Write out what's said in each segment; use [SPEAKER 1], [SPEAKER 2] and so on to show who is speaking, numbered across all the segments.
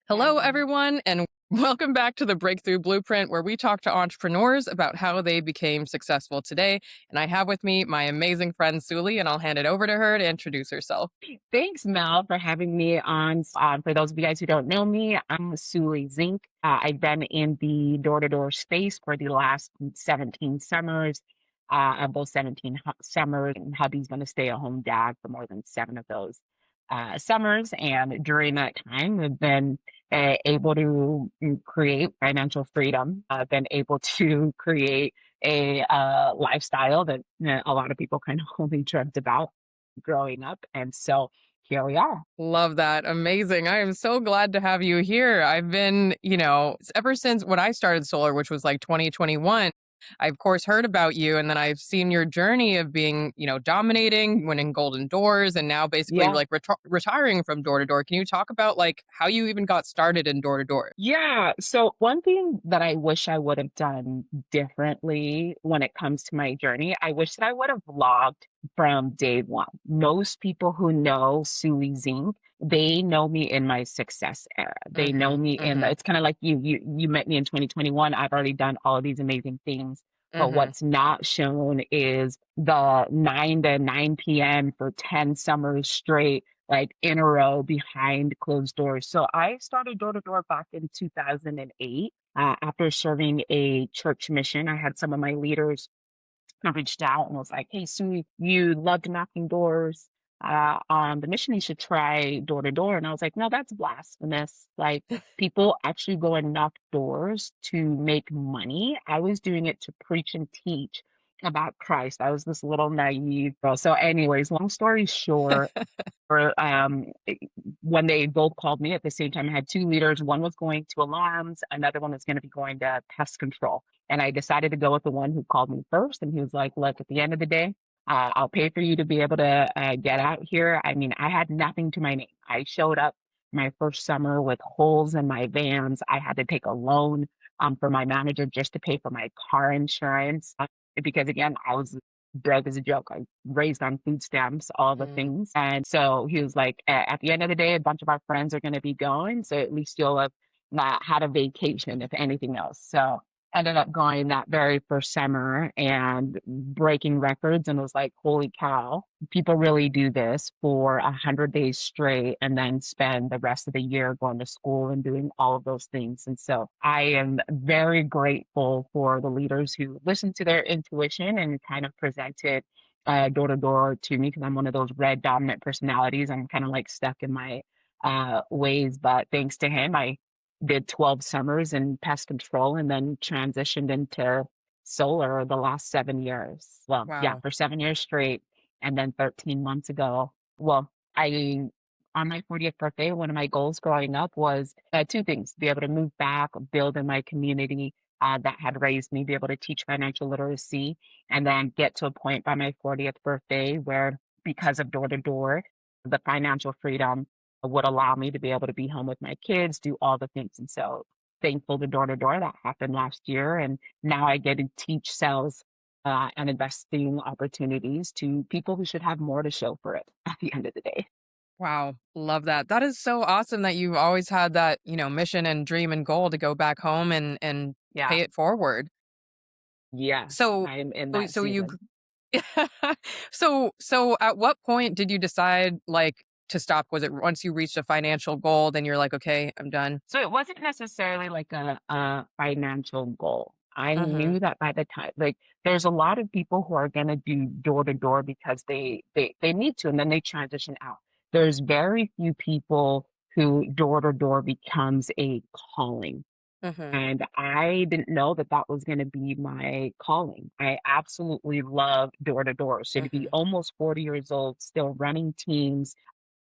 [SPEAKER 1] Hello, everyone, and welcome back to the Breakthrough Blueprint, where we talk to entrepreneurs about how they became successful today. And I have with me my amazing friend Suli, and I'll hand it over to her to introduce herself.
[SPEAKER 2] Thanks, Mel, for having me on. For those of you guys who don't know me, I'm Suli Zinck. I've been in the door-to-door space for the last 17 summers. Of those 17 summers, and hubby's been a stay-at-home dad for more than 7 of those summers. And during that time, I've been able to create financial freedom. I've been able to create a lifestyle that a lot of people kind of only dreamt about growing up. And so here we are.
[SPEAKER 1] Love that. Amazing. I am so glad to have you here. I've been, ever since when I started solar, which was like 2021, I of course heard about you, and then I've seen your journey of being, dominating, winning golden doors, and now basically
[SPEAKER 2] Yeah.
[SPEAKER 1] like retiring from door to door. Can you talk about like how you even got started in door to door?
[SPEAKER 2] Yeah. So one thing that I wish I would have done differently when it comes to my journey, I wish that I would have vlogged from day one. Most people who know Suli Zink, they know me in my success era. They know
[SPEAKER 1] Mhm.
[SPEAKER 2] me in
[SPEAKER 1] Mhm.
[SPEAKER 2] it's kind of like you met me in 2021. I've already done all of these amazing things. But
[SPEAKER 1] Mhm.
[SPEAKER 2] what's not shown is the 9 to 9 p.m. for 10 summers straight, like in a row behind closed doors. So I started door to door back in 2008. After serving a church mission, I had some of my leaders reached out and was like, "Hey, Sue, you loved knocking doors on the mission. You should try door to door." And I was like, "No, that's blasphemous. Like, people actually go and knock doors to make money. I was doing it to preach and teach about Christ. I was this little naive girl." So, anyways, long story short, or when they both called me at the same time, I had two leaders. One was going to alarms, another one was going to be going to pest control. And I decided to go with the one who called me first. And he was like, "Look, at the end of the day, I'll pay for you to be able to get out here." I mean, I had nothing to my name. I showed up my first summer with holes in my vans. I had to take a loan for my manager just to pay for my car insurance. Because again, I was broke as a joke. I raised on food stamps, all the
[SPEAKER 1] Mm.
[SPEAKER 2] things. And so he was like, at the end of the day, a bunch of our friends are going to be going. So at least you'll have not had a vacation, if anything else. So ended up going that very first summer and breaking records, and was like, holy cow, people really do this for 100 days straight and then spend the rest of the year going to school and doing all of those things. And so I am very grateful for the leaders who listened to their intuition and kind of presented door to door to me, because I'm one of those red dominant personalities. I'm kind of like stuck in my ways, but thanks to him, I did 12 summers in pest control and then transitioned into solar the last 7 years. Well, yeah,
[SPEAKER 1] Wow.
[SPEAKER 2] for 7 years straight. And then 13 months ago, well, I, on my 40th birthday, one of my goals growing up was two things: be able to move back, build in my community that had raised me, be able to teach financial literacy, and then get to a point by my 40th birthday where, because of door to door, the financial freedom would allow me to be able to be home with my kids, do all the things. And so thankful to door that happened last year. And now I get to teach sales and investing opportunities to people who should have more to show for it at the end of the day.
[SPEAKER 1] Wow. Love that. That is so awesome that you've always had that, mission and dream and goal to go back home and
[SPEAKER 2] Yeah.
[SPEAKER 1] pay it forward.
[SPEAKER 2] Yes,
[SPEAKER 1] So
[SPEAKER 2] I'm in
[SPEAKER 1] so
[SPEAKER 2] that
[SPEAKER 1] so you
[SPEAKER 2] season.
[SPEAKER 1] so at what point did you decide like to stop? Was it once you reached a financial goal, then you're like, okay, I'm done?
[SPEAKER 2] So it wasn't necessarily like a financial goal. I
[SPEAKER 1] Mhm.
[SPEAKER 2] knew that by the time, like, there's a lot of people who are going to do door to door because they need to, and then they transition out. There's very few people who door to door becomes a calling.
[SPEAKER 1] Mhm.
[SPEAKER 2] And I didn't know that that was going to be my calling. I absolutely love door to door. So to be
[SPEAKER 1] Mhm.
[SPEAKER 2] almost 40 years old, still running teams,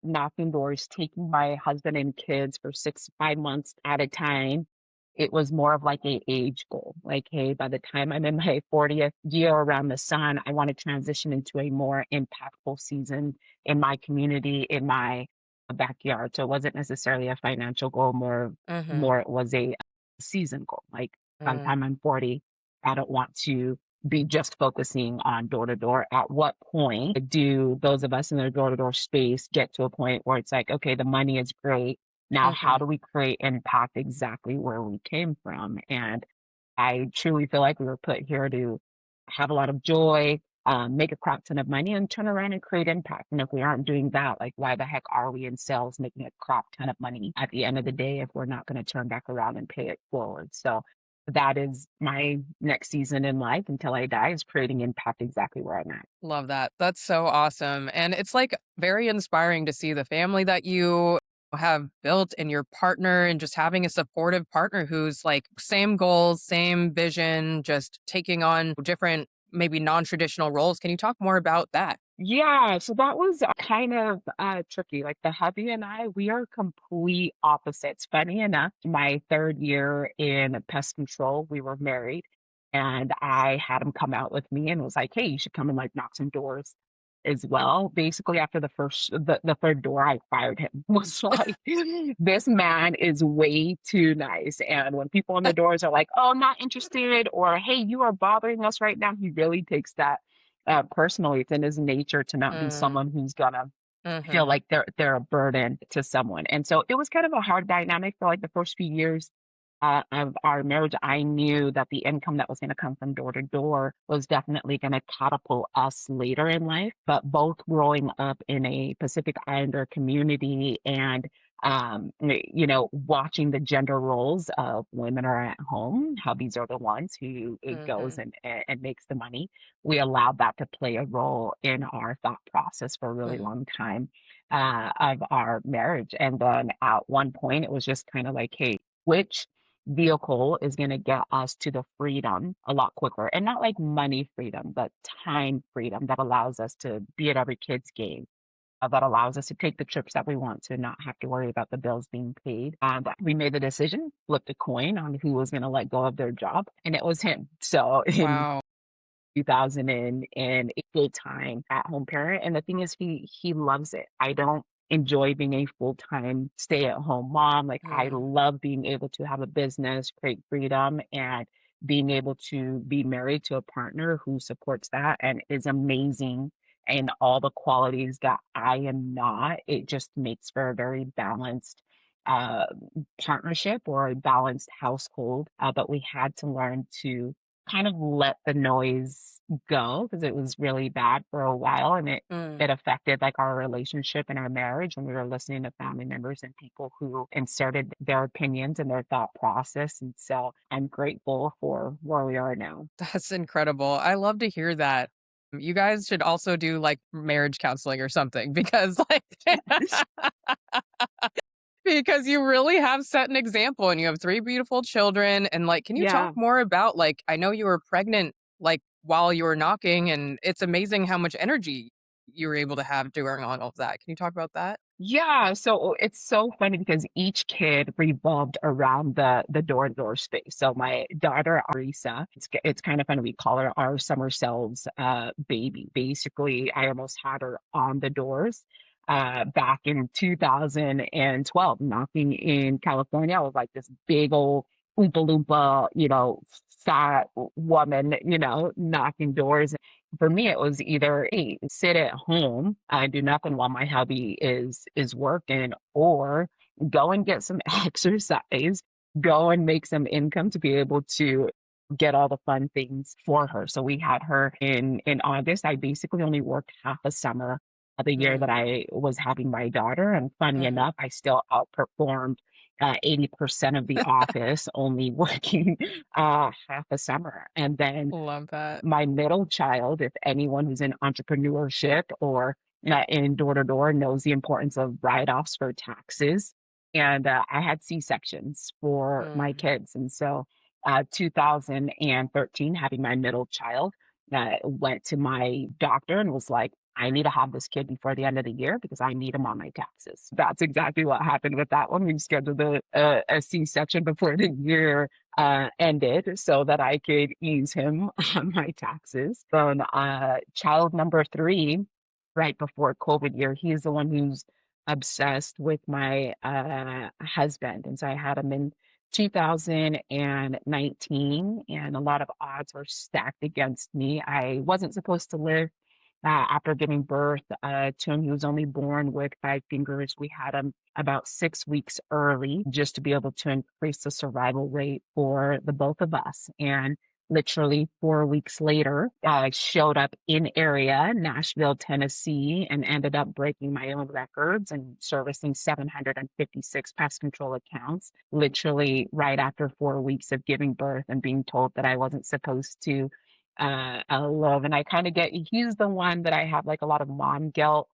[SPEAKER 2] knocking doors, taking my husband and kids for 5 months at a time, it was more of like a age goal. Like, hey, by the time I'm in my 40th year around the sun, I want to transition into a more impactful season in my community, in my backyard. So it wasn't necessarily a financial goal,
[SPEAKER 1] Mhm.
[SPEAKER 2] more it was a season goal. Like, by the
[SPEAKER 1] Mm.
[SPEAKER 2] time I'm 40, I don't want to be just focusing on door to door. At what point do those of us in the door to door space get to a point where it's like, okay, the money is great, Now, how
[SPEAKER 1] Mhm.
[SPEAKER 2] do we create impact exactly where we came from? And I truly feel like we were put here to have a lot of joy, make a crap ton of money, and turn around and create impact. And if we aren't doing that, like, why the heck are we in sales making a crap ton of money at the end of the day if we're not going to turn back around and pay it forward? So that is my next season in life until I die, is creating impact exactly where I'm at.
[SPEAKER 1] Love that. That's so awesome. And it's like very inspiring to see the family that you have built and your partner and just having a supportive partner who's like same goals, same vision, just taking on different, maybe non traditional roles. Can you talk more about that?
[SPEAKER 2] Yeah, so that was kind of tricky. Like the hubby and I, we are complete opposites. Funny enough, my third year in pest control, we were married, and I had him come out with me and was like, "Hey, you should come and like knock some doors as well." Basically, after the third door, I fired him. Was like, this man is way too nice. And when people on the doors are like, "Oh, not interested," or "Hey, you are bothering us right now," he really takes that personally. It's in his nature to not be
[SPEAKER 1] Mm,
[SPEAKER 2] someone who's gonna feel
[SPEAKER 1] hmm.
[SPEAKER 2] like they're a burden to someone. And so it was kind of a hard dynamic for like the first few years of our marriage. I knew that the income that was going to come from door to door was definitely going to catapult us later in life. But both growing up in a Pacific Islander community and watching the gender roles of women are at home, hubbies are the ones who it goes
[SPEAKER 1] Hmm.
[SPEAKER 2] and makes the money. We allowed that to play a role in our thought process for a really
[SPEAKER 1] Hmm.
[SPEAKER 2] long time of our marriage. And then at one point, it was just kind of like, hey, which vehicle is going to get us to the freedom a lot quicker? And not like money freedom, but time freedom that allows us to be at every kid's game. That allows us to take the trips that we want to, not have to worry about the bills being paid. And we made the decision, flipped a coin on who was going to let go of their job, and it was him. So in
[SPEAKER 1] Wow.
[SPEAKER 2] 2008 full-time at-home parent, and the thing is he loves it. I don't enjoy being a full-time stay-at-home mom. Like, I
[SPEAKER 1] Mm,
[SPEAKER 2] love being able to have a business, create freedom, and being able to be married to a partner who supports that and is amazing in all the qualities that I am not. It just makes for a very balanced uh, partnership or a balanced household. But we had to learn to kind of let the noise go because it was really bad for a while, and
[SPEAKER 1] mm.
[SPEAKER 2] it affected like our relationship and our marriage when we were listening to family members and people who inserted their opinions and their thought process. And so I'm grateful for where we are now.
[SPEAKER 1] That's incredible. I love to hear that. You guys should also do like marriage counseling or something because like because you really have set an example and you have 3 beautiful children and like can you talk
[SPEAKER 2] Yeah.
[SPEAKER 1] more about like I know you were pregnant like while you were knocking and it's amazing how much energy you were able to have during all of that. Can you talk about that?
[SPEAKER 2] Yeah, so it's so funny because each kid revolved around the door-to-door space. So my daughter Arisa, it's kind of funny. We call her our summer cells baby. Basically, I almost had her on the doors back in 2012, knocking in California. I was like this big old Oompa Loompa, fat woman, knocking doors. For me, it was either, hey, sit at home, do nothing while my hubby is working, or go and get some exercise, go and make some income to be able to get all the fun things for her. So we had her in August. I basically only worked half a summer of the year that
[SPEAKER 1] Mm,
[SPEAKER 2] I was having my daughter. And funny
[SPEAKER 1] mhm.
[SPEAKER 2] enough, I still outperformed 80% of the office, only working half a summer. And then
[SPEAKER 1] Love that.
[SPEAKER 2] my middle child, if anyone who's in entrepreneurship or in door to door knows the importance of write offs for taxes. And I had C sections for my
[SPEAKER 1] Mm.
[SPEAKER 2] kids. And so 2013, having my middle child, went to my doctor and was like, I need to have this kid before the end of the year because I need him on my taxes. That's exactly what happened with that one. We scheduled a C section before the year ended so that I could ease him on my taxes. Then child number three, right before COVID year, he's the one who's obsessed with my husband. And so I had him in 2019, and a lot of odds were stacked against me. I wasn't supposed to live after giving birth to him. He was only born with 5 fingers. We had him about 6 weeks early just to be able to increase the survival rate for the both of us. And literally 4 weeks later, I showed up in area, Nashville, Tennessee, and ended up breaking my own records and servicing 756 pest control accounts, literally right after 4 weeks of giving birth and being told that I wasn't supposed to love. And I kind of get, he's the one that I have like a lot of mom guilt.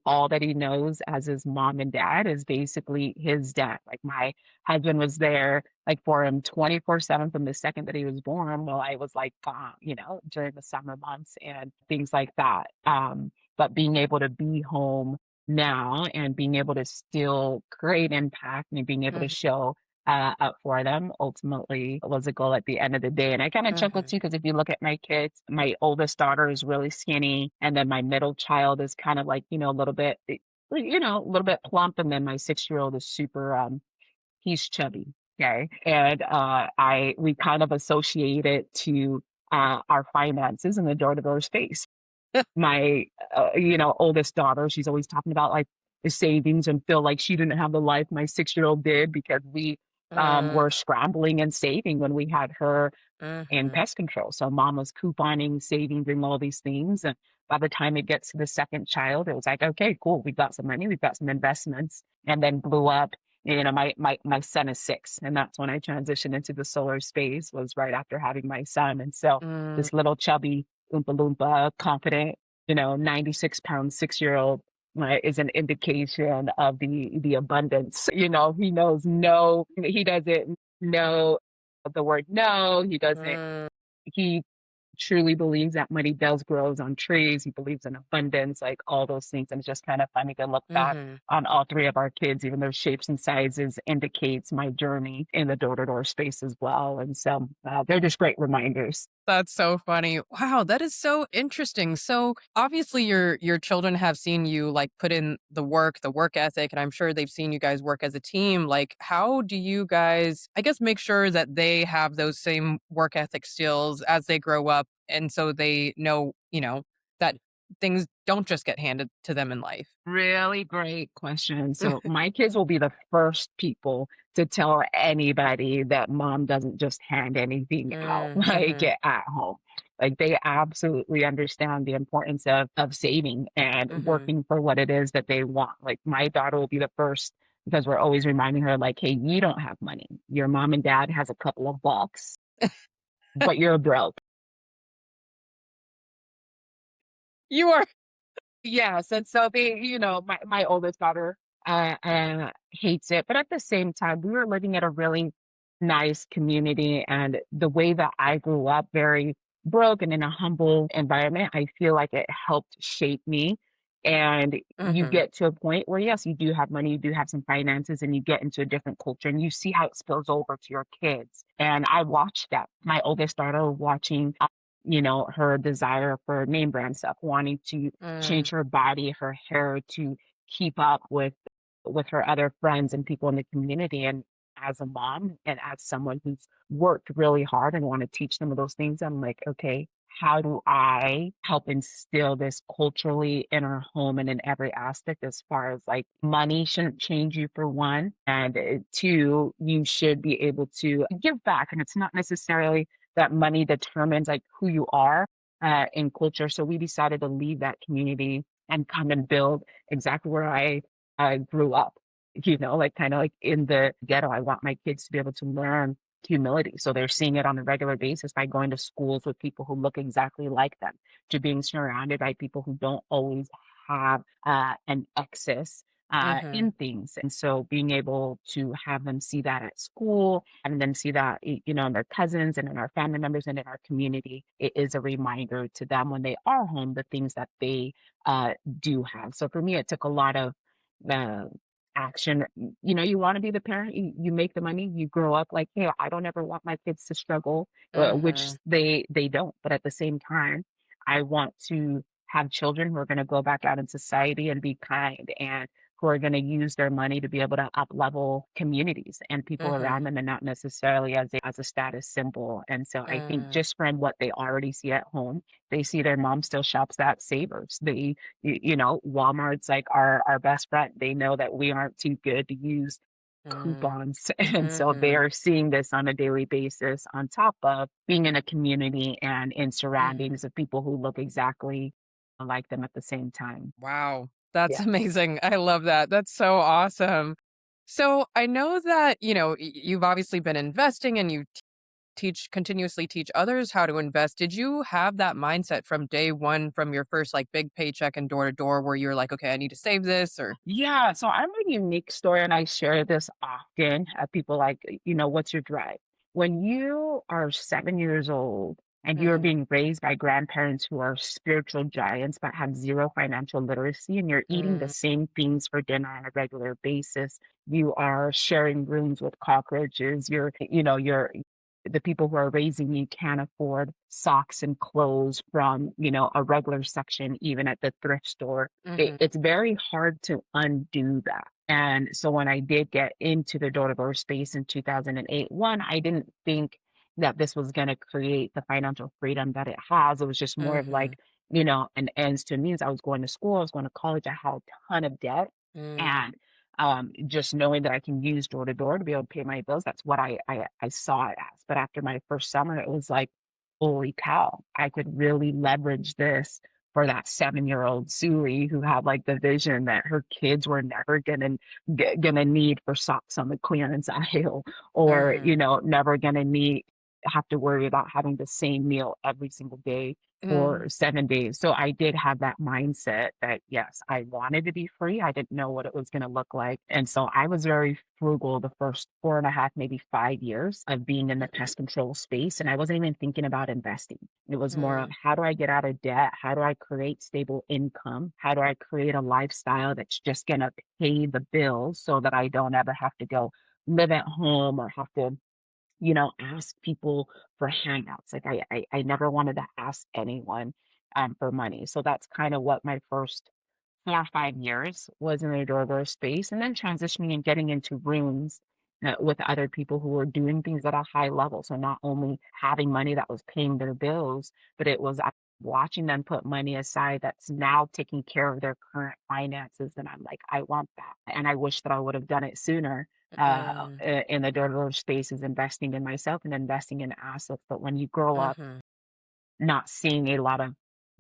[SPEAKER 2] All that he knows as his mom and dad is basically his dad. Like my husband was there like for him 24/7 from the second that he was born while I was like gone, during the summer months and things like that. But being able to be home now and being able to still create impact and being able to
[SPEAKER 1] Mhm,
[SPEAKER 2] show up for them ultimately was a goal at the end of the day. And I kind of chuckle
[SPEAKER 1] mhm,
[SPEAKER 2] too, because if you look at my kids, my oldest daughter is really skinny, and then my middle child is kind of like, a little bit, a little bit plump, and then my 6-year old is super he's chubby. Okay. And we kind of associate it to our finances in the door-to-door space. My oldest daughter, she's always talking about like the savings and feel like she didn't have the life my 6-year old did because we
[SPEAKER 1] mm,
[SPEAKER 2] were scrambling and saving when we had her in
[SPEAKER 1] mhm,
[SPEAKER 2] pest control. So mom was couponing, saving, doing all these things. And by the time it gets to the second child, it was like, okay, cool. We've got some money, we've got some investments, and then blew up. My son is 6, and that's when I transitioned into the solar space, was right after having my son. And so
[SPEAKER 1] mm,
[SPEAKER 2] this little chubby Oompa Loompa, confident, 96-pound 6-year old is an indication of the abundance. He knows no, he doesn't know the word no.
[SPEAKER 1] mm,
[SPEAKER 2] He truly believes that money does grows on trees. He believes in abundance, like all those things. And it's just kind of funny to look back
[SPEAKER 1] mhm.
[SPEAKER 2] on all three of our kids, even their shapes and sizes indicates my journey in the door-to-door space as well. And so they're just great reminders.
[SPEAKER 1] That's so funny. Wow, that is so interesting. So, obviously your children have seen you, like, put in the work ethic, and I'm sure they've seen you guys work as a team. Like, how do you guys, I guess, make sure that they have those same work ethic skills as they grow up, and so they know, that things don't just get handed to them in life?
[SPEAKER 2] Really great question. So my kids will be the first people to tell anybody that mom doesn't just hand anything out
[SPEAKER 1] Mm,
[SPEAKER 2] like
[SPEAKER 1] mhm,
[SPEAKER 2] at home. Like they absolutely understand the importance of saving and
[SPEAKER 1] mhm.
[SPEAKER 2] working for what it is that they want. Like my daughter will be the first because we're always reminding her like, hey, you don't have money. Your mom and dad has a couple of bucks, but you're broke.
[SPEAKER 1] You are.
[SPEAKER 2] Yes, and so my oldest daughter hates it, but at the same time, we were living at a really nice community, and the way that I grew up, very broke and in a humble environment, I feel like it helped shape me. And you
[SPEAKER 1] Mhm,
[SPEAKER 2] get to a point where yes, you do have money, you do have some finances, and you get into a different culture, and you see how it spills over to your kids. And I watched that. My oldest daughter watching her desire for name brand stuff, wanting to
[SPEAKER 1] mm,
[SPEAKER 2] change her body, her hair to keep up with her other friends and people in the community. And as a mom and as someone who's worked really hard and want to teach them of those things, I'm like, okay, how do I help instill this culturally in our home and in every aspect as far as like money shouldn't change you for one, and two, you should be able to give back. And it's not necessarily that money determines like who you are in culture. So we decided to leave that community and come and build exactly where I grew up. Like kind of like in the ghetto. I want my kids to be able to learn humility. So they're seeing it on a regular basis by going to schools with people who look exactly like them, to being surrounded by people who don't always have an excess
[SPEAKER 1] mhm,
[SPEAKER 2] in things. And so being able to have them see that at school and then see that, in their cousins and in our family members and in our community, it is a reminder to them when they are home, the things that they do have. So for me, it took a lot of uh, action. You want to be the parent, you make the money, you grow up like, hey, I don't ever want my kids to struggle, which
[SPEAKER 1] mhm.
[SPEAKER 2] they don't. But at the same time, I want to have children who are going to go back out in society and be kind and who are going to use their money to be able to up level communities and people around
[SPEAKER 1] Mhm.
[SPEAKER 2] them and not necessarily as a status symbol. And so I think
[SPEAKER 1] Mm.
[SPEAKER 2] just from what they already see at home, they see their mom still shops at Savers. Walmart's like our best friend. They know that we aren't too good to use
[SPEAKER 1] Mm.
[SPEAKER 2] coupons. And so they
[SPEAKER 1] Mhm.
[SPEAKER 2] are seeing this on a daily basis on top of being in a community and in
[SPEAKER 1] Mhm.
[SPEAKER 2] surroundings of people who look exactly like them at the same time.
[SPEAKER 1] Wow. That's
[SPEAKER 2] Yeah.
[SPEAKER 1] amazing. I love that. That's so awesome. So I know that, you've obviously been investing and you teach continuously teach others how to invest. Did you have that mindset from day one, from your first like big paycheck and door to door where you're like, okay, I need to save this or
[SPEAKER 2] Yeah, so I'm a unique story and I share this often. People like, what's your drive? When you are 7 years old and you're
[SPEAKER 1] mm,
[SPEAKER 2] being raised by grandparents who are spiritual giants but have zero financial literacy, and you're eating the
[SPEAKER 1] mm,
[SPEAKER 2] same things for dinner on a regular basis, you are sharing rooms with cockroaches, you're the people who are raising you can't afford socks and clothes from, a regular section, even at the thrift store.
[SPEAKER 1] mhm,
[SPEAKER 2] It's very hard to undo that. And so when I did get into the door-to-door space in 2008, one, I didn't think that this was going to create the financial freedom that it has. It was just more of like,
[SPEAKER 1] mhm,
[SPEAKER 2] an ends to means. I was going to school, I was going to college, I had a ton of debt.
[SPEAKER 1] mm,
[SPEAKER 2] And just knowing that I can use door to door to be able to pay my bills, that's what I saw it as. But after my first summer, it was like, holy cow, I could really leverage this for that 7-year-old Suli who had like the vision that her kids were never gonna need for socks on the clearance aisle, or
[SPEAKER 1] mhm,
[SPEAKER 2] never gonna need have to worry about having the same meal every single day
[SPEAKER 1] mm,
[SPEAKER 2] for 7 days. So I did have that mindset that yes, I wanted to be free. I didn't know what it was gonna look like. And so I was very frugal the first 4.5, maybe 5 years of being in the
[SPEAKER 1] mhm,
[SPEAKER 2] pest control space. And I wasn't even thinking about investing. It was more of
[SPEAKER 1] mm,
[SPEAKER 2] how do I get out of debt? How do I create stable income? How do I create a lifestyle that's just going to pay the bills so that I don't ever have to go live at home or have to, ask people for handouts. Like I never wanted to ask anyone for money. So that's kind of what my first 4 or 5 years was in the door space, and then transitioning and getting into rooms with other people who were doing things at a high level. So not only having money that was paying their bills, but it was watching them put money aside that's now taking care of their current finances. And I'm like, I want that. And I wish that I would have done it sooner.
[SPEAKER 1] mm,
[SPEAKER 2] In the door space is investing in myself and investing in assets. But when you grow up
[SPEAKER 1] mhm,
[SPEAKER 2] not seeing a lot of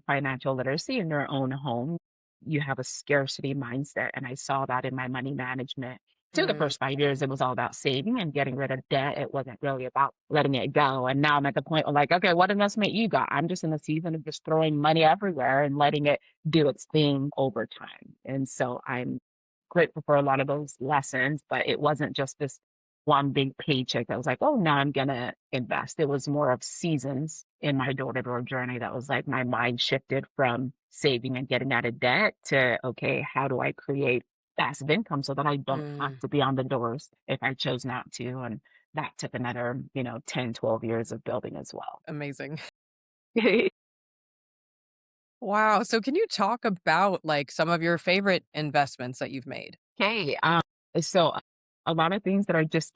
[SPEAKER 2] financial literacy in their own home, you have a scarcity mindset. And I saw that in my money management. To the
[SPEAKER 1] mm,
[SPEAKER 2] first 5 years, it was all about saving and getting rid of debt. It wasn't really about letting it go. And now I'm at the point of like, okay, what investment you got? I'm just in the season of just throwing money everywhere and letting it do its thing over time. And so I'm grateful for a lot of those lessons, but it wasn't just this one big paycheck that was like, oh, now I'm gonna invest. It was more of seasons in my door-to-door journey that was like my mind shifted from saving and getting out of debt to, okay, how do I create passive income so that I don't have
[SPEAKER 1] mm.
[SPEAKER 2] to be on the doors if I chose not to? And that took another, 10, 12 years of building as well.
[SPEAKER 1] Amazing. Wow. So can you talk about like some of your favorite investments that you've made?
[SPEAKER 2] Okay. So a lot of things that are just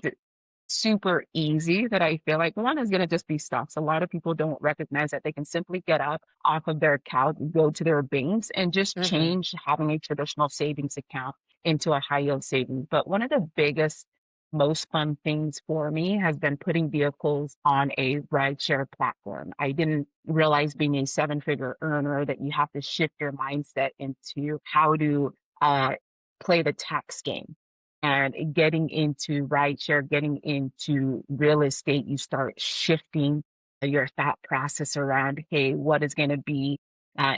[SPEAKER 2] super easy that I feel like one is going to just be stocks. A lot of people don't recognize that they can simply get up off of their couch, go to their banks, and just
[SPEAKER 1] Mhm,
[SPEAKER 2] change having a traditional savings account into a high yield savings. But one of the biggest, most fun things for me has been putting vehicles on a rideshare platform. I didn't realize being a seven-figure earner that you have to shift your mindset into how to uh, play the tax game and getting into rideshare, getting into real estate, you start shifting your thought process around, hey, what is going to be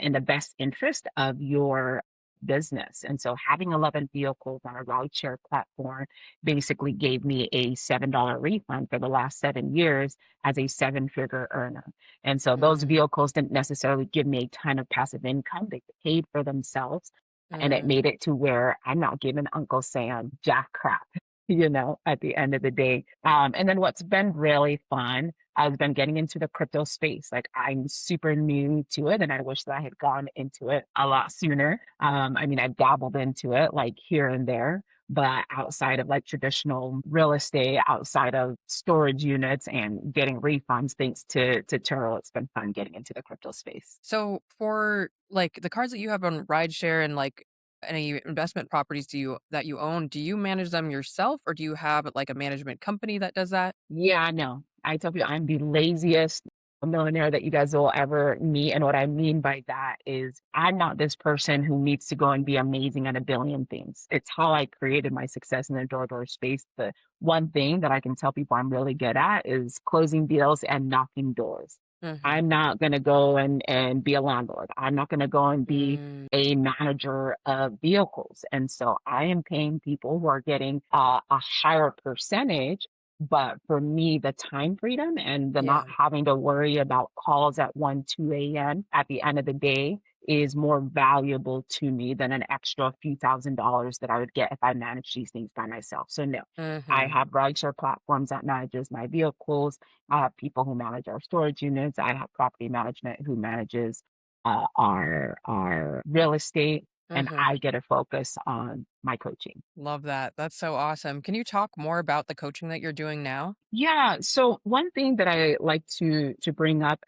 [SPEAKER 2] in the best interest of your business? And so having 11 vehicles on a rideshare platform basically gave me a $7 refund for the last 7 years as a seven-figure earner. And so those
[SPEAKER 1] mm,
[SPEAKER 2] vehicles didn't necessarily give me a ton of passive income. They paid for themselves and it
[SPEAKER 1] mm,
[SPEAKER 2] made it to where I'm not giving Uncle Sam jack crap, at the end of the day. And then what's been really fun has been getting into the crypto space. Like I'm super new to it, and I wish that I had gone into it a lot sooner. I mean, I've dabbled into it like here and there, but outside of like traditional real estate, outside of storage units and getting refunds, thanks to Turo, it's been fun getting into the crypto space.
[SPEAKER 1] So for like the cars that you have on rideshare and like any investment properties that you own, do you manage them yourself or do you have like a management company that does that?
[SPEAKER 2] Yeah, I know. I tell you, I'm the laziest millionaire that you guys will ever meet. And what I mean by that is I'm not this person who needs to go and be amazing at a billion things. It's how I created my success in the door-to-door space. The one thing that I can tell people I'm really good at is closing deals and knocking doors.
[SPEAKER 1] Mhm.
[SPEAKER 2] I'm not going to go and be a landlord. I'm not going to go and be
[SPEAKER 1] Mm,
[SPEAKER 2] a manager of vehicles. And so I am paying people who are getting a higher percentage, but for me, the time freedom and the not
[SPEAKER 1] yeah.
[SPEAKER 2] having to worry about calls at 1, 2 a.m. at the end of the day is more valuable to me than an extra few $1,000s that I would get if I managed these things by myself. So no, I
[SPEAKER 1] Mhm.
[SPEAKER 2] have rideshare platforms that manages my vehicles. I have people who manage our storage units. I have property management who manages our real estate, and
[SPEAKER 1] Mhm.
[SPEAKER 2] I get to focus on my coaching.
[SPEAKER 1] Love that. That's so awesome. Can you talk more about the coaching that you're doing now?
[SPEAKER 2] Yeah. So one thing that I like to bring up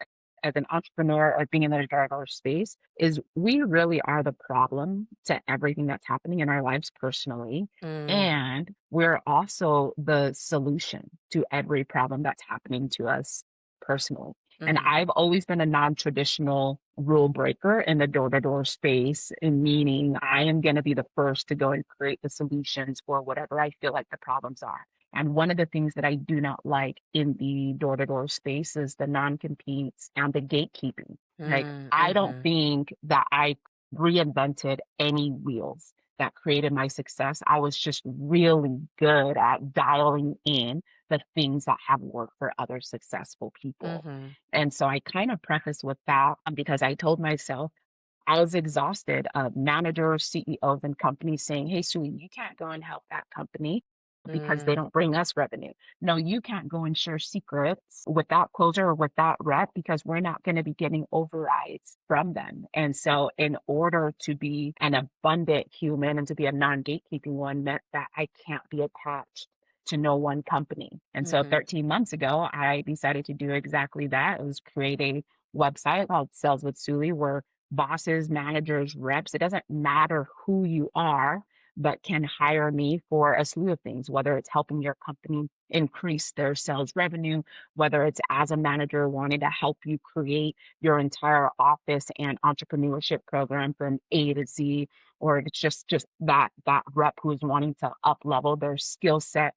[SPEAKER 2] as an entrepreneur or being in the startup space is we really are the problem to everything that's happening in our lives personally.
[SPEAKER 1] Mm,
[SPEAKER 2] And we're also the solution to every problem that's happening to us personally. And
[SPEAKER 1] mhm.
[SPEAKER 2] I've always been a non-traditional rule breaker in the door-to-door space, in meaning I am going to be the first to go and create the solutions for whatever I feel like the problems are. And one of the things that I do not like in the door to door space is the non competes and the gatekeeping. Like,
[SPEAKER 1] Mm,
[SPEAKER 2] I don't
[SPEAKER 1] mhm.
[SPEAKER 2] think that I reinvented any wheels that created my success. I was just really good at dialing in the things that have worked for other successful people.
[SPEAKER 1] Mhm.
[SPEAKER 2] And so I kind of preface with that because I told myself, I was exhausted of managers, CEOs, and companies saying, "Hey, Suli, you can't go and help that company because they
[SPEAKER 1] Mm,
[SPEAKER 2] don't bring us revenue. No, you can't go and share secrets with that closer or with that rep because we're not going to be getting overrides from them." And so, in order to be an abundant human and to be a non gatekeeping one, meant that I can't be attached to no one company. And so,
[SPEAKER 1] mhm.
[SPEAKER 2] 13 months ago, I decided to do exactly that. It was create a website called Sales with Suli, where bosses, managers, reps, it doesn't matter who you are, but can hire me for a slew of things, whether it's helping your company increase their sales revenue, whether it's as a manager wanting to help you create your entire office and entrepreneurship program from A to Z, or if it's just that rep who's wanting to up level their skill set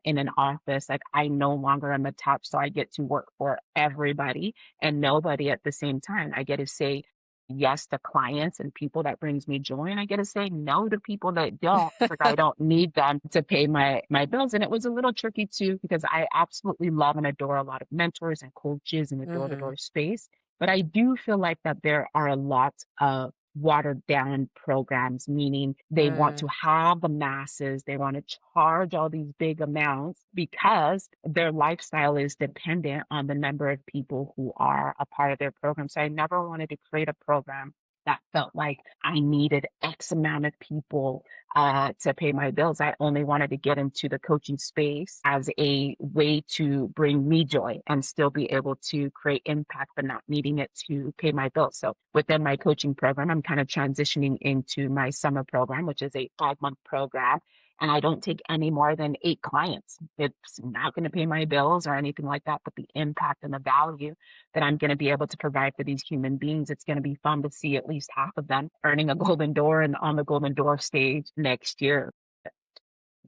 [SPEAKER 2] in an office. Like I no longer am attached, so I get to work for everybody and nobody at the same time. I get to say yes to clients and people that brings me joy, and I get to say no to people that don't, because I don't need them to pay my bills. And it was a little tricky too because I absolutely love and adore a lot of mentors and coaches in the
[SPEAKER 1] Mhm.
[SPEAKER 2] door-to-door space, but I do feel like that there are a lot of watered down programs, meaning they want to
[SPEAKER 1] Mm,
[SPEAKER 2] have the masses, they want to charge all these big amounts because their lifestyle is dependent on the number of people who are a part of their program. So I never wanted to create a program that felt like I needed X amount of people to pay my bills. I only wanted to get into the coaching space as a way to bring me joy and still be able to create impact, but not needing it to pay my bills. So within my coaching program, I'm kind of transitioning into my summer program, which is a 5-month program. And I don't take any more than 8 clients. It's not going to pay my bills or anything like that, but the impact and the value that I'm going to be able to provide for these human beings, it's going to be fun to see at least half of them earning a golden door and on the golden door stage next year.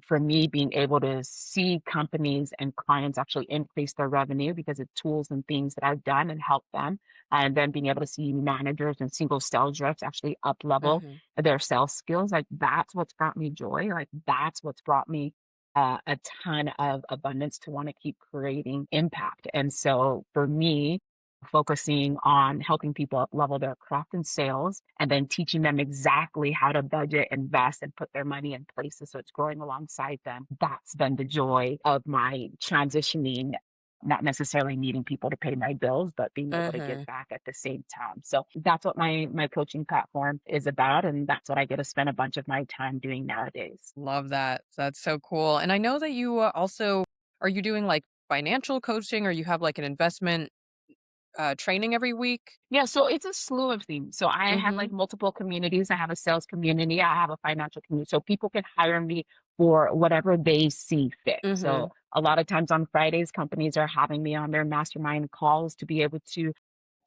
[SPEAKER 2] For me, being able to see companies and clients actually increase their revenue because of tools and things that I've done and helped them, and then being able to see managers and single sales reps actually up level
[SPEAKER 1] mhm.
[SPEAKER 2] their sales skills, like that's what's brought me joy. Like that's what's brought me a ton of abundance to want to keep creating impact. And so for me, focusing on helping people up level their craft and sales and then teaching them exactly how to budget, invest, and put their money in places so it's growing alongside them. That's been the joy of my transitioning not necessarily needing people to pay my bills, but being able to give
[SPEAKER 1] Mhm.
[SPEAKER 2] back at the same time. So that's what my coaching platform is about, and that's what I get to spend a bunch of my time doing nowadays.
[SPEAKER 1] Love that. That's so cool. And I know that you also are you doing like financial coaching or you have like an investment training every week?
[SPEAKER 2] Yeah, so it's a slew of things. So I have like
[SPEAKER 1] Mhm.
[SPEAKER 2] multiple communities. I have a sales community. I have a financial community. So people can hire me for whatever they see fit. So
[SPEAKER 1] Mhm.
[SPEAKER 2] a lot of times on Fridays, companies are having me on their mastermind calls to be able to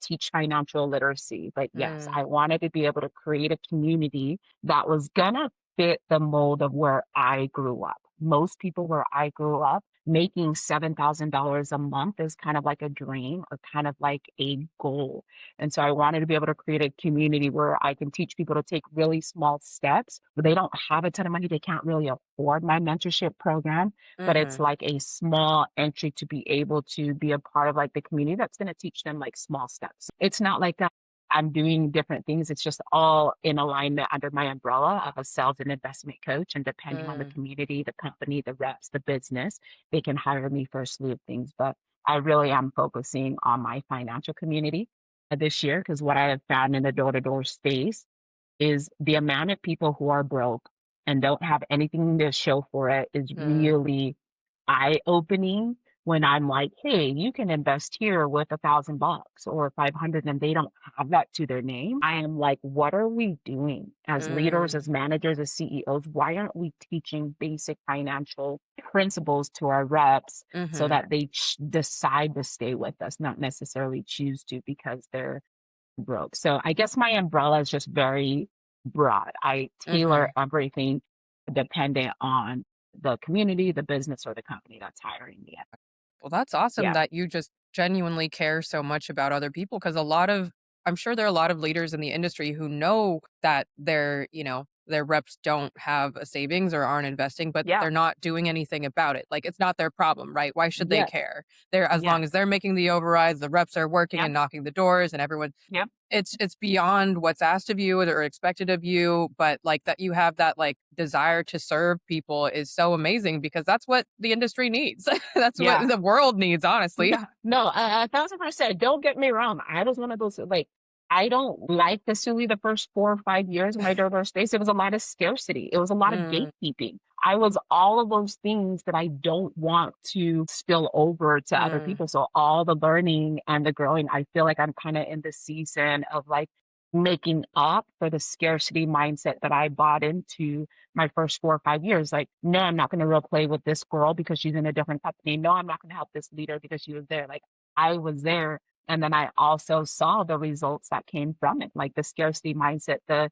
[SPEAKER 2] teach financial literacy. But yes,
[SPEAKER 1] Mm.
[SPEAKER 2] I wanted to be able to create a community that was gonna fit the mold of where I grew up. Most people where I grew up making $7,000 a month is kind of like a dream or kind of like a goal. And so I wanted to be able to create a community where I can teach people to take really small steps, but they don't have a ton of money. They can't really afford my mentorship program, but it's
[SPEAKER 1] Mhm.
[SPEAKER 2] like a small entry to be able to be a part of like the community that's going to teach them like small steps. It's not like I'm doing different things. It's just all in alignment under my umbrella of a sales and investment coach. And depending on the
[SPEAKER 1] Mm.
[SPEAKER 2] community, the company, the reps, the business, they can hire me for a slew of things. But I really am focusing on my financial community this year because what I have found in the door to door space is the amount of people who are broke and don't have anything to show for it is
[SPEAKER 1] Mm.
[SPEAKER 2] really eye-opening when I'm like, "Hey, you can invest here with $1,000 or 500," and they don't have that to their name. I am like, "What are we doing as leaders,
[SPEAKER 1] Mm.
[SPEAKER 2] as managers, as CEOs? Why aren't we teaching basic financial principles to our reps so
[SPEAKER 1] Mhm.
[SPEAKER 2] that they decide to stay with us, not necessarily choose to because they're broke?" So I guess my umbrella is just very broad. I tailor
[SPEAKER 1] Mhm.
[SPEAKER 2] everything dependent on the community, the business, or the company that's hiring me.
[SPEAKER 1] Well, that's awesome
[SPEAKER 2] Yeah.
[SPEAKER 1] that you just genuinely care so much about other people because a lot of I'm sure there are a lot of leaders in the industry who know that their reps don't have a savings or aren't investing, but
[SPEAKER 2] Yeah.
[SPEAKER 1] they're not doing anything about it. Like it's not their problem, right? Why should they
[SPEAKER 2] Yes.
[SPEAKER 1] care? They're as long
[SPEAKER 2] Yes.
[SPEAKER 1] as they're making the overrides, the reps are working
[SPEAKER 2] Yep.
[SPEAKER 1] and knocking the doors and everyone
[SPEAKER 2] Yep.
[SPEAKER 1] it's beyond what's asked of you or expected of you, but, like, that you have that, like, desire to serve people is so amazing because that's what the industry needs. That's what
[SPEAKER 2] Yeah.
[SPEAKER 1] the world needs, honestly.
[SPEAKER 2] Yeah, no, 1,000%. Don't get me wrong. I was one of those like I don't like the Suli the first 4 or 5 years of my Durbar space. It was a lot of scarcity. It was a lot of
[SPEAKER 1] Mm,
[SPEAKER 2] gatekeeping. I was all of those things that I don't want to spill over to other
[SPEAKER 1] mm,
[SPEAKER 2] people. So all the learning and the growing, I feel like I'm kind of in the season of like making up for the scarcity mindset that I bought into my first 4 or 5 years. Like, no, I'm not going to role play with this girl because she's in a different company. No, I'm not going to help this leader because she was there. Like, I was there. And then I also saw the results that came from it, like the scarcity mindset, the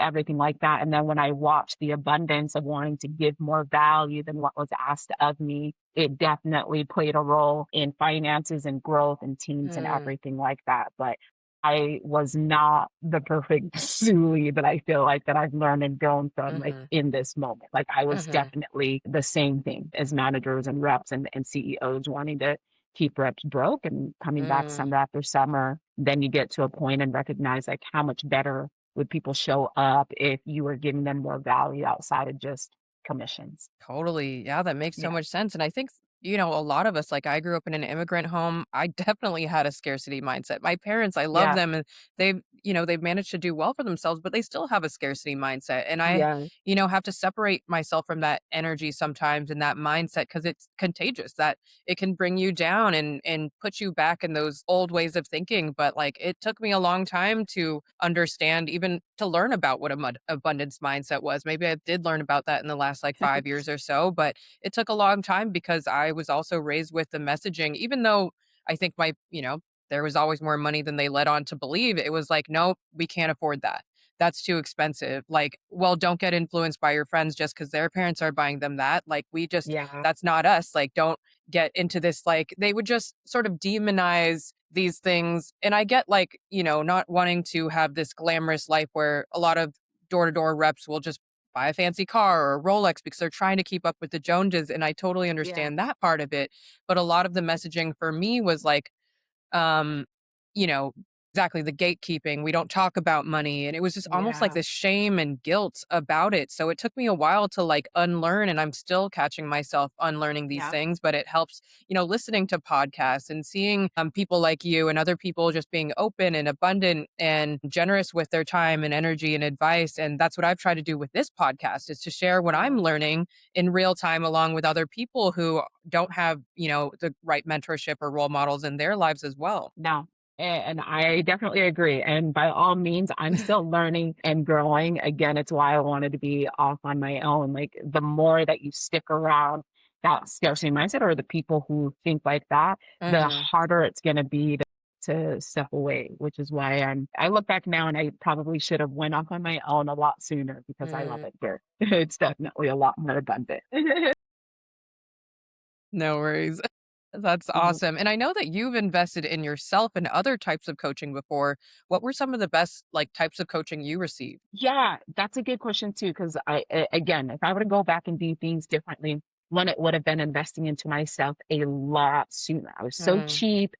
[SPEAKER 2] everything like that. And then when I watched the abundance of wanting to give more value than what was asked of me, it definitely played a role in finances and growth and teams and
[SPEAKER 1] mm,
[SPEAKER 2] everything like that. But I was not the perfect Suli that I feel like that I've learned and grown from like
[SPEAKER 1] mhm,
[SPEAKER 2] in this moment. Like I was
[SPEAKER 1] mhm,
[SPEAKER 2] definitely the same thing as managers and reps and CEOs wanting to keep reps broke and coming back
[SPEAKER 1] mm.
[SPEAKER 2] summer after summer. Then you get to a point and recognize like how much better would people show up if you were giving them more value outside of just commissions.
[SPEAKER 1] Totally. Yeah, that makes so
[SPEAKER 2] Yeah.
[SPEAKER 1] much sense. And I think, a lot of us, like I grew up in an immigrant home. I definitely had a scarcity mindset. My parents, I love
[SPEAKER 2] Yeah.
[SPEAKER 1] them and they've managed to do well for themselves, but they still have a scarcity mindset. And I,
[SPEAKER 2] Yeah.
[SPEAKER 1] have to separate myself from that energy sometimes and that mindset because it's contagious that it can bring you down and put you back in those old ways of thinking. But like it took me a long time to understand, even to learn about what a abundance mindset was. Maybe I did learn about that in the last like 5 years or so, but it took a long time because I was also raised with the messaging, even though I think there was always more money than they led on to believe. It was like, no, we can't afford that. That's too expensive. Like, well, don't get influenced by your friends just because their parents are buying them that. Like,
[SPEAKER 2] Yeah.
[SPEAKER 1] that's not us. Like, don't get into this. Like, they would just sort of demonize these things. And I get like, not wanting to have this glamorous life where a lot of door to door reps will just buy a fancy car or a Rolex because they're trying to keep up with the Joneses. And I totally
[SPEAKER 2] Yeah.
[SPEAKER 1] understand that part of it. But a lot of the messaging for me was like, um, you know, exactly, the gatekeeping. We don't talk about money. And it was just almost like
[SPEAKER 2] Yeah.
[SPEAKER 1] this shame and guilt about it. So it took me a while to like unlearn, and I'm still catching myself unlearning these
[SPEAKER 2] Yeah.
[SPEAKER 1] things. But it helps, listening to podcasts and seeing people like you and other people just being open and abundant and generous with their time and energy and advice. And that's what I've tried to do with this podcast, is to share what I'm
[SPEAKER 2] Yeah.
[SPEAKER 1] learning in real time along with other people who don't have, the right mentorship or role models in their lives as well.
[SPEAKER 2] No. And I definitely agree. And by all means, I'm still learning and growing. Again, it's why I wanted to be off on my own. Like the more that you stick around that scarcity mindset or the people who think like that, the
[SPEAKER 1] Mhm.
[SPEAKER 2] harder it's going to be to step away, which is why I look back now and I probably should have went off on my own a lot sooner because I love
[SPEAKER 1] Mm.
[SPEAKER 2] it here. It's definitely a lot more abundant.
[SPEAKER 1] No worries. That's
[SPEAKER 2] Mhm.
[SPEAKER 1] awesome. And I know that you've invested in yourself and other types of coaching before. What were some of the best like types of coaching you received?
[SPEAKER 2] Yeah, that's a good question too. Because again, if I were to go back and do things differently, one, it would have been investing into myself a lot sooner. I was so
[SPEAKER 1] Mm,
[SPEAKER 2] cheap,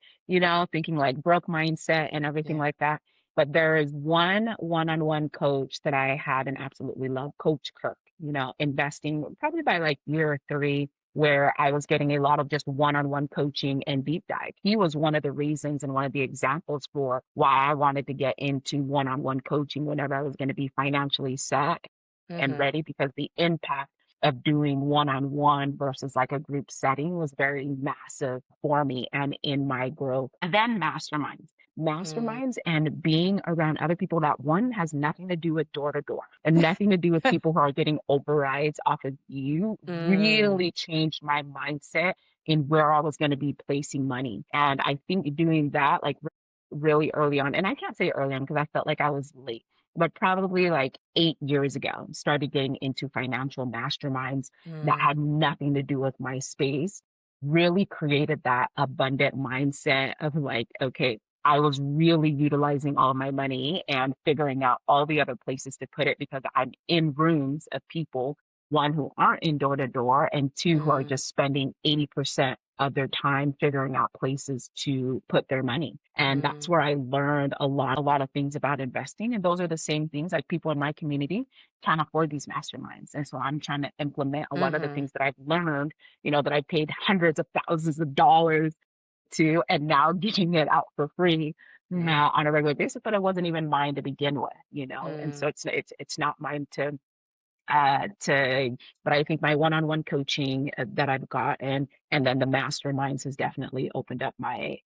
[SPEAKER 2] thinking like broke mindset and everything
[SPEAKER 1] yeah.
[SPEAKER 2] like that. But there is one one-on-one coach that I had and absolutely love, Coach Kirk, investing probably by like year three, where I was getting a lot of just one-on-one coaching and deep dive. He was one of the reasons and one of the examples for why I wanted to get into one-on-one coaching whenever I was going to be financially set and
[SPEAKER 1] Mhm.
[SPEAKER 2] ready, because the impact of doing one-on-one versus like a group setting was very massive for me and in my growth. And then
[SPEAKER 1] Mm.
[SPEAKER 2] masterminds and being around other people, that one has nothing to do with door to door and nothing to do with people who are getting overrides off of you,
[SPEAKER 1] Mm.
[SPEAKER 2] really changed my mindset in where I was going to be placing money. And I think doing that like really early on, and I can't say early on because I felt like I was late, but probably like 8 years ago, started getting into financial masterminds that
[SPEAKER 1] Mm.
[SPEAKER 2] had nothing to do with my space, really created that abundant mindset of like, okay, I was really utilizing all of my money and figuring out all the other places to put it because I'm in rooms of people, one, who aren't in door to door, and two, who are
[SPEAKER 1] Mm.
[SPEAKER 2] just spending 80% of their time figuring out places to put their money. And that's
[SPEAKER 1] Mm.
[SPEAKER 2] where I learned a lot of things about investing. And those are the same things like people in my community can't afford these masterminds. And so I'm trying to implement a lot of the
[SPEAKER 1] Mhm.
[SPEAKER 2] things that I've learned, that I paid hundreds of thousands of dollars to, and now giving it out for free
[SPEAKER 1] Mm.
[SPEAKER 2] now on a regular basis, but it wasn't even mine to begin with. And so
[SPEAKER 1] Mm.
[SPEAKER 2] it's not mine to but I think my one-on-one coaching that I've got, and then the masterminds has definitely opened up my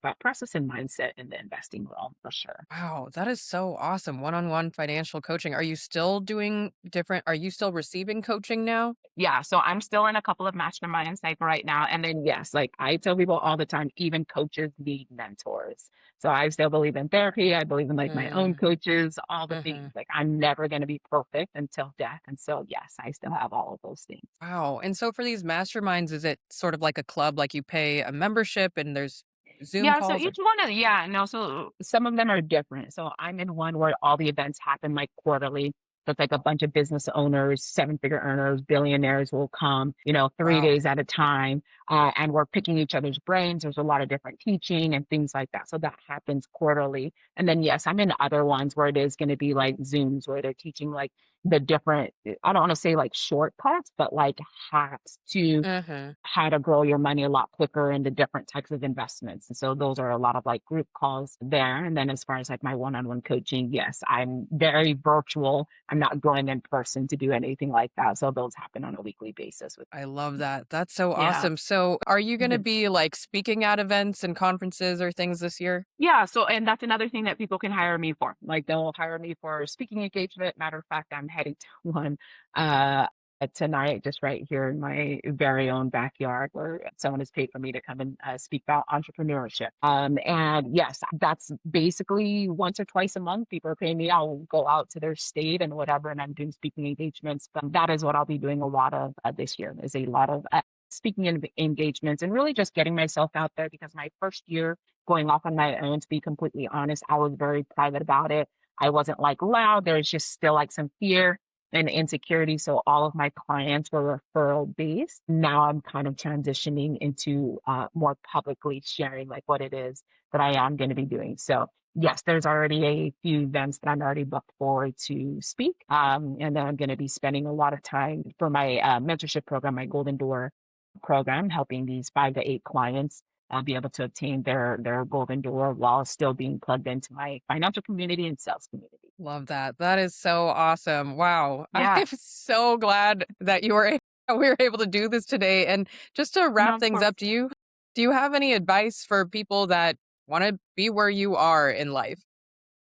[SPEAKER 2] thought process and mindset in the investing realm for sure.
[SPEAKER 1] Wow, that is so awesome. One-on-one financial coaching. Are you still receiving coaching now?
[SPEAKER 2] Yeah, so I'm still in a couple of masterminds like right now. And then yes, like I tell people all the time, even coaches need mentors. So I still believe in therapy. I believe in like my own
[SPEAKER 1] Mm.
[SPEAKER 2] coaches, all the things.
[SPEAKER 1] Mhm.
[SPEAKER 2] Like I'm never gonna be perfect until death. And so yes, I still have all of those things.
[SPEAKER 1] Wow, and so for these masterminds, is it sort of like a club, like you pay a membership and there's Zoom
[SPEAKER 2] Yeah, so
[SPEAKER 1] calls or
[SPEAKER 2] each one of yeah, no, so some of them are different. So I'm in one where all the events happen like quarterly. So it's like a bunch of business owners, seven-figure earners, billionaires will come, 3 days
[SPEAKER 1] wow.
[SPEAKER 2] at a time. And we're picking each other's brains. There's a lot of different teaching and things like that. So that happens quarterly. And then yes, I'm in other ones where it is going to be like Zooms where they're teaching like the different, I don't want to say like shortcuts, but like hacks to
[SPEAKER 1] Mhm.
[SPEAKER 2] how to grow your money a lot quicker into different types of investments. And so those are a lot of like group calls there. And then as far as like my one-on-one coaching, yes, I'm very virtual. I'm not going in person to do anything like that. So those happen on a weekly basis with
[SPEAKER 1] I love that. That's so
[SPEAKER 2] yeah.
[SPEAKER 1] awesome. So, are you gonna be, like, speaking at events and conferences or things this year?
[SPEAKER 2] Yeah, so and that's another thing that people can hire me for. Like they'll hire me for speaking engagement. Matter of fact, I'm heading to one uh tonight, just right here in my very own backyard, where someone has paid for me to come and speak about entrepreneurship. And yes, that's basically once or twice a month. People are paying me. I'll go out to their state and whatever, and I'm doing speaking engagements. But that is what I'll be doing a lot of this year. Is a lot of speaking engagements and really just getting myself out there because my first year going off on my own, to be completely honest, I was very private about it. I wasn't like loud. There was just still like some fear. and insecurity. So all of my clients were referral based. Now I'm kind of transitioning into more publicly sharing like what it is that I am going to be doing. So yes, there's already a few events that I'm already booked forward to speak. And then I'm going to be spending a lot of time for my mentorship program, my Golden Door program, helping these 5 to 8 clients be able to obtain their golden door while still being plugged into my financial community and sales community.
[SPEAKER 1] Love that. That is so awesome. Wow. I'm
[SPEAKER 2] Yeah,
[SPEAKER 1] so glad that we were able to do this today. And just to
[SPEAKER 2] no,
[SPEAKER 1] wrap
[SPEAKER 2] of
[SPEAKER 1] things
[SPEAKER 2] course.
[SPEAKER 1] up, do you have any advice for people that want to be where you are in life?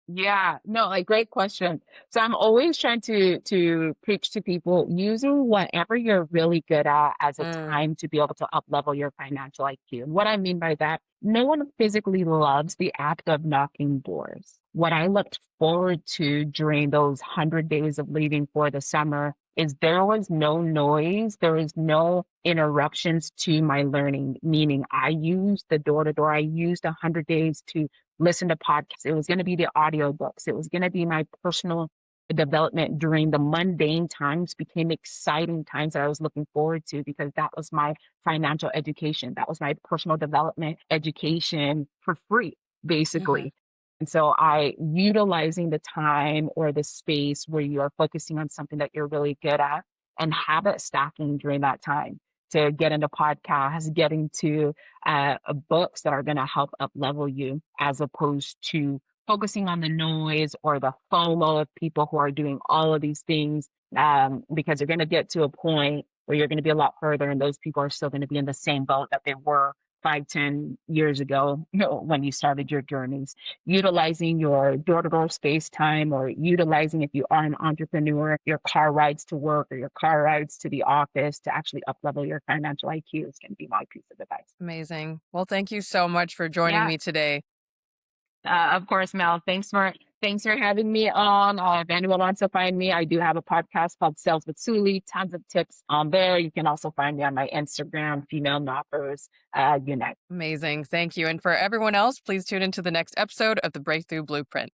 [SPEAKER 2] Yeah, no, like great question. So I'm always trying to preach to people using whatever you're really good at as a
[SPEAKER 1] Mm,
[SPEAKER 2] time to be able to up level your financial IQ. And what I mean by that, no one physically loves the act of knocking doors. What I looked forward to during those 100 days of leaving for the summer is there was no noise, there was no interruptions to my learning, meaning I used the door to door. I used 100 days to listen to podcasts. It was going to be the audiobooks. It was going to be my personal development during the mundane times became exciting times that I was looking forward to because that was my financial education. That was my personal development education for free,
[SPEAKER 1] mhm.
[SPEAKER 2] basically. And so I utilizing the time or the space where you are focusing on something that you're really good at and habit stacking during that time to get into podcasts, getting to books that are going to help up level you as opposed to focusing on the noise or the FOMO of people who are doing all of these things because you're going to get to a point where you're going to be a lot further and those people are still going to be in the same boat that they were 5, 10 years ago, when you started your journeys. Utilizing your door-to-door space time or utilizing, if you are an entrepreneur, your car rides to work or your car rides to the office to actually up level your financial IQ is going to be my piece of advice.
[SPEAKER 1] Amazing. Well, thank you so much for joining
[SPEAKER 2] Yeah,
[SPEAKER 1] me today.
[SPEAKER 2] of course, Mel. Thanks for having me on. If anyone wants to find me, I do have a podcast called Sales with Suli. Tons of tips on there. You can also find me on my Instagram, Female Knoppers Unite.
[SPEAKER 1] Amazing. Thank you. And for everyone else, please tune into the next episode of the Breakthrough Blueprint.